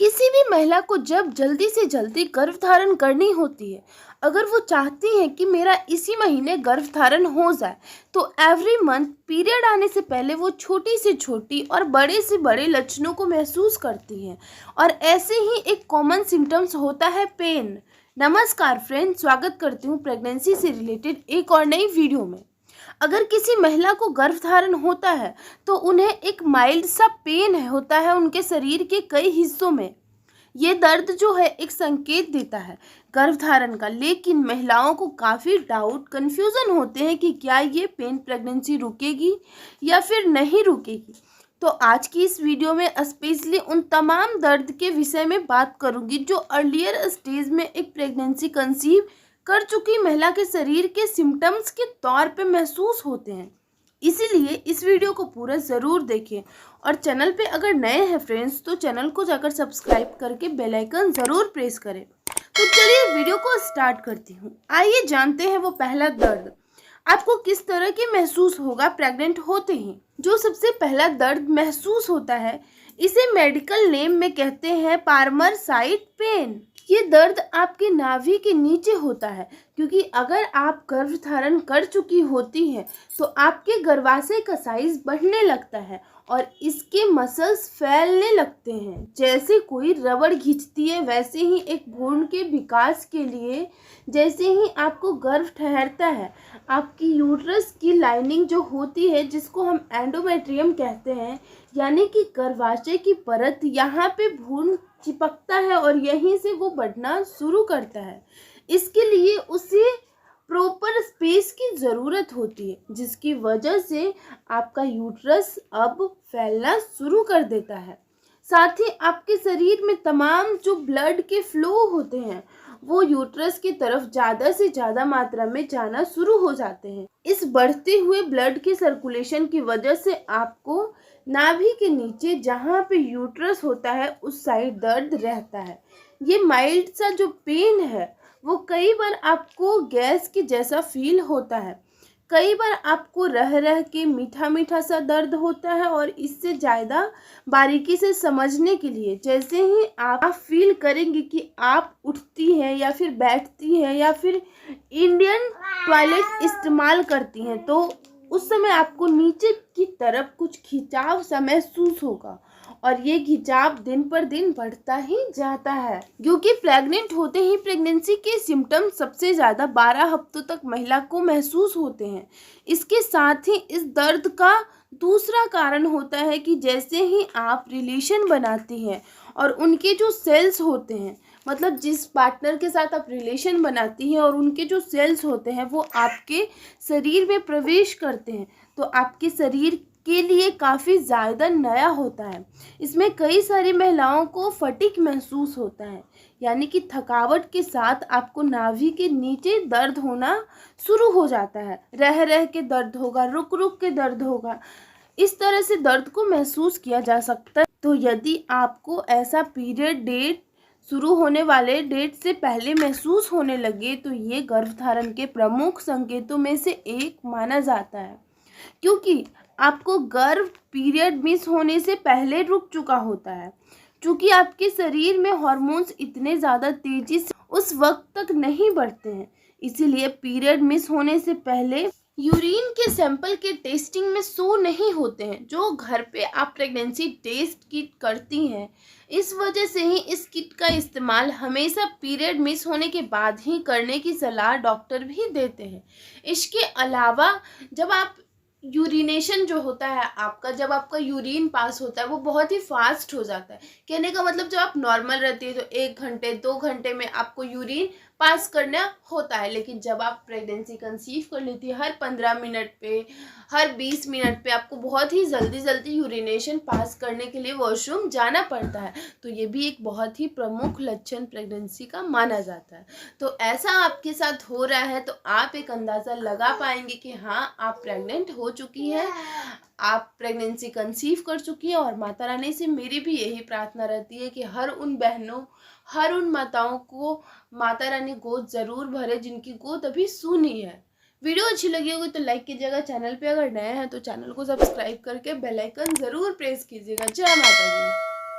किसी भी महिला को जब जल्दी से जल्दी गर्भधारण करनी होती है, अगर वो चाहती हैं कि मेरा इसी महीने गर्भधारण हो जाए, तो एवरी मंथ पीरियड आने से पहले वो छोटी से छोटी और बड़े से बड़े लक्षणों को महसूस करती हैं। और ऐसे ही एक कॉमन सिम्टम्स होता है पेन। नमस्कार फ्रेंड्स, स्वागत करती हूँ प्रेगनेंसी से रिलेटेड एक और नई वीडियो में। अगर किसी महिला को गर्भधारण होता है तो उन्हें एक माइल्ड सा पेन होता है उनके शरीर के कई हिस्सों में। ये दर्द जो है एक संकेत देता है गर्भधारण का, लेकिन महिलाओं को काफ़ी डाउट कन्फ्यूज़न होते हैं कि क्या ये पेन प्रेगनेंसी रुकेगी या फिर नहीं रुकेगी। तो आज की इस वीडियो में स्पेशली उन तमाम दर्द के विषय में बात करूंगी जो अर्लियर स्टेज में एक प्रेगनेंसी कंसीव कर चुकी महिला के शरीर के सिम्टम्स के तौर पे महसूस होते हैं। इसीलिए इस वीडियो को पूरा ज़रूर देखें और चैनल पे अगर नए हैं फ्रेंड्स तो चैनल को जाकर सब्सक्राइब करके बेल आइकन ज़रूर प्रेस करें। तो चलिए वीडियो को स्टार्ट करती हूँ। आइए जानते हैं वो पहला दर्द आपको किस तरह की महसूस होगा प्रेग्नेंट होते ही। जो सबसे पहला दर्द महसूस होता है इसे मेडिकल नेम में कहते हैं पार्मर साइड पेन। ये दर्द आपके नाभि के नीचे होता है, क्योंकि अगर आप गर्भधारण कर चुकी होती हैं तो आपके गर्भाशय का साइज बढ़ने लगता है और इसके मसल्स फैलने लगते हैं। जैसे कोई रबड़ खींचती है वैसे ही एक भ्रूण के विकास के लिए जैसे ही आपको गर्भ ठहरता है, आपकी यूट्रस की लाइनिंग जो होती है जिसको हम एंडोमेट्रियम कहते हैं, यानी कि गर्भाशय की परत, यहाँ पे भ्रूण चिपकता है और यहीं से वो बढ़ना शुरू करता है। इसके लिए उसे प्रॉपर स्पेस की ज़रूरत होती है, जिसकी वजह से आपका यूट्रस अब फैलना शुरू कर देता है। साथ ही आपके शरीर में तमाम जो ब्लड के फ्लो होते हैं वो यूट्रस की तरफ ज़्यादा से ज़्यादा मात्रा में जाना शुरू हो जाते हैं। इस बढ़ते हुए ब्लड के सर्कुलेशन की वजह से आपको नाभि के नीचे जहाँ पे यूट्रस होता है उस साइड दर्द रहता है। ये माइल्ड सा जो पेन है वो कई बार आपको गैस के जैसा फील होता है, कई बार आपको रह रह के मीठा मीठा सा दर्द होता है। और इससे ज़्यादा बारीकी से समझने के लिए जैसे ही आप फील करेंगे कि आप उठती हैं या फिर बैठती हैं या फिर इंडियन टॉयलेट इस्तेमाल करती हैं, तो उस समय आपको नीचे की तरफ कुछ खिंचाव सा महसूस होगा और ये खिंचाव दिन पर दिन बढ़ता ही जाता है, क्योंकि प्रेग्नेंट होते ही प्रेगनेंसी के सिम्टम्स सबसे ज़्यादा 12 हफ्तों तक महिला को महसूस होते हैं। इसके साथ ही इस दर्द का दूसरा कारण होता है कि जैसे ही आप रिलेशन बनाती हैं और उनके जो सेल्स होते हैं, मतलब जिस पार्टनर के साथ आप रिलेशन बनाती हैं और उनके जो सेल्स होते हैं वो आपके शरीर में प्रवेश करते हैं, तो आपके शरीर के लिए काफ़ी ज़्यादा नया होता है। इसमें कई सारी महिलाओं को फटीग महसूस होता है, यानी कि थकावट के साथ आपको नाभि के नीचे दर्द होना शुरू हो जाता है। रह रह के दर्द होगा, रुक रुक के दर्द होगा, इस तरह से दर्द को महसूस किया जा सकता है। तो यदि आपको ऐसा पीरियड डेट शुरू होने वाले डेट से पहले महसूस होने लगे तो ये गर्भधारण के प्रमुख संकेतों में से एक माना जाता है, क्योंकि आपको गर्भ पीरियड मिस होने से पहले रुक चुका होता है। क्योंकि आपके शरीर में हार्मोन्स इतने ज़्यादा तेज़ी से उस वक्त तक नहीं बढ़ते हैं, इसीलिए पीरियड मिस होने से पहले यूरिन के सैंपल के टेस्टिंग में शो नहीं होते हैं, जो घर पे आप प्रेगनेंसी टेस्ट किट करती हैं। इस वजह से ही इस किट का इस्तेमाल हमेशा पीरियड मिस होने के बाद ही करने की सलाह डॉक्टर भी देते हैं। इसके अलावा जब आप यूरिनेशन जो होता है आपका, जब आपका यूरिन पास होता है वो बहुत ही फास्ट हो जाता है। कहने का मतलब जब आप नॉर्मल रहती है तो 1 घंटे 2 घंटे में आपको यूरिन पास करना होता है, लेकिन जब आप प्रेगनेंसी कंसीव कर लेती है हर 15 मिनट पे, हर 20 मिनट पे आपको बहुत ही जल्दी यूरिनेशन पास करने के लिए वॉशरूम जाना पड़ता है। तो ये भी एक बहुत ही प्रमुख लक्षण प्रेगनेंसी का माना जाता है। तो ऐसा आपके साथ हो रहा है तो आप एक अंदाज़ा लगा पाएंगे कि हाँ, आप प्रेग्नेंट हो चुकी हैं, आप प्रेगनेंसी कंसीव कर चुकी है। और माता रानी से मेरी भी यही प्रार्थना रहती है कि हर उन बहनों, हर उन माताओं को माता रानी गोद ज़रूर भरे जिनकी गोद अभी सूनी है। वीडियो अच्छी लगी होगी तो लाइक कीजिएगा। चैनल पे अगर नए हैं तो चैनल को सब्सक्राइब करके बेल आइकन ज़रूर प्रेस कीजिएगा। जय माता दी।